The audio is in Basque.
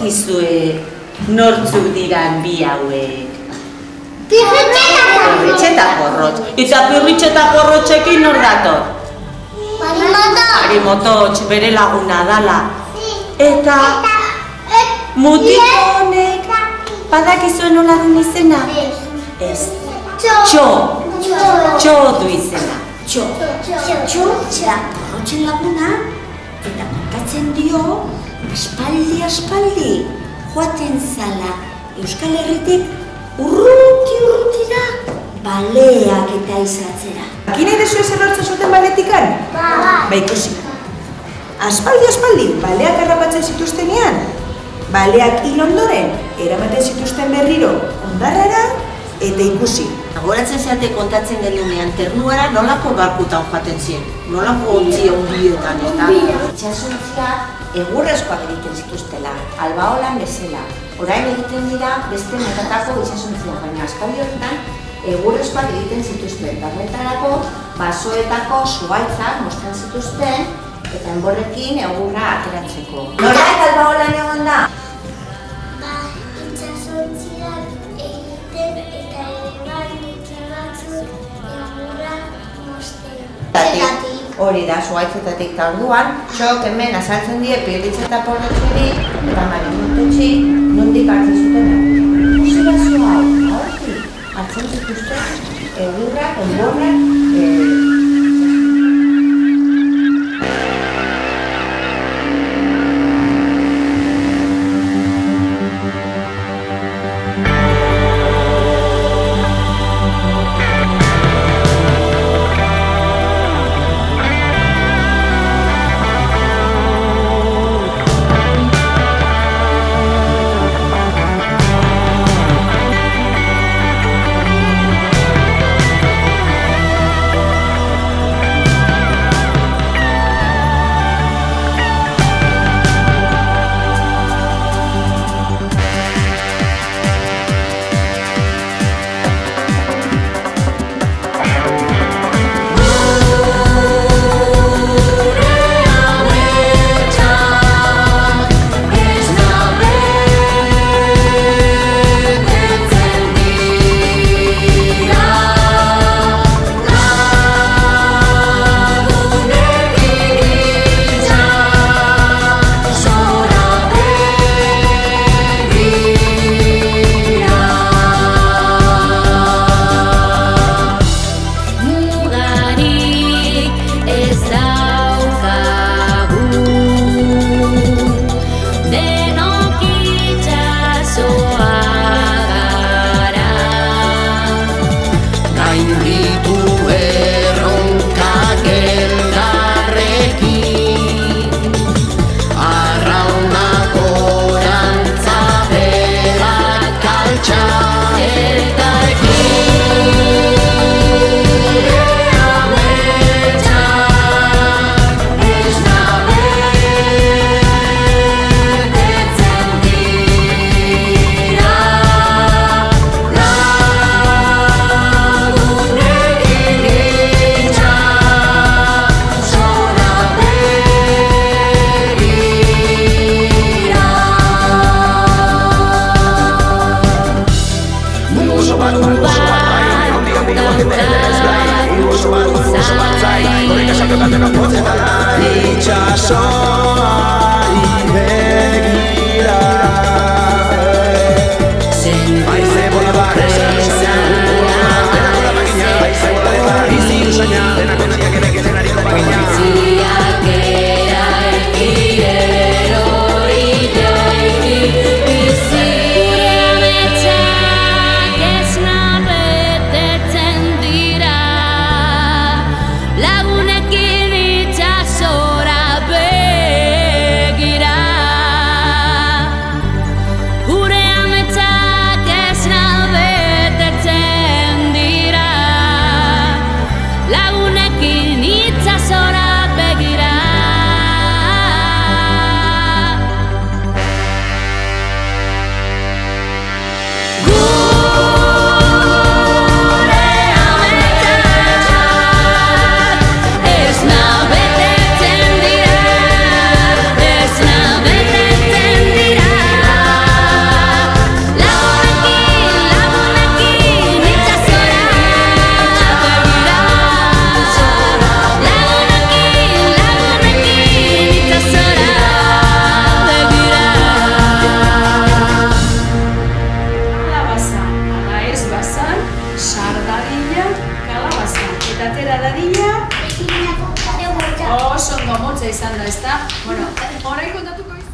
dakizue nortzuk diran bi hauek? Pirritxe eta porrotx. Eta pirritxe eta porrotxekin nor dator? Marimototx, bere laguna dala. Eta mutiko honek badakizue nola duen izena? Ez. Txo. Txo du izena. Txo da porrotxen laguna eta kontatzen dio aspaldi joaten zala Euskal Herritik urrutira baleak eta izatzera. Akina edezu ezer hartzen zuten baletikan? Ba ikusi. Aspaldi baleak harrapatzen zituztenean, baleak hil ondoren eramaten zituzten berriro ondarrara eta ikusi. Goratzen zeate kontatzen genunean ternuara nolako barkutan joaten ziren, nolako ontzia hundietan eta itxasontzia egurrezkoak egiten zituztela, albaolan bezala. Orain egiten dira beste metatako itxasontzia, baina aspaldi horretan egurrezkoak egiten zituzten. Horretarako basoetako zuhaitzak mozten zituzten eta enborrekin egurra ateratzeko. Noraik albaolan egon da? Hori da, zuhaitzetatik eta orduan, txok hemen azaltzen die pirritxe eta porrotxeri eta marimototxi nondik hartzen zuten. Observazio hau, hartzen zituzten egurrak, enborrak, Lagunekin itsasora be hotza izan da, ezta? Bueno, orain kontatuko izan.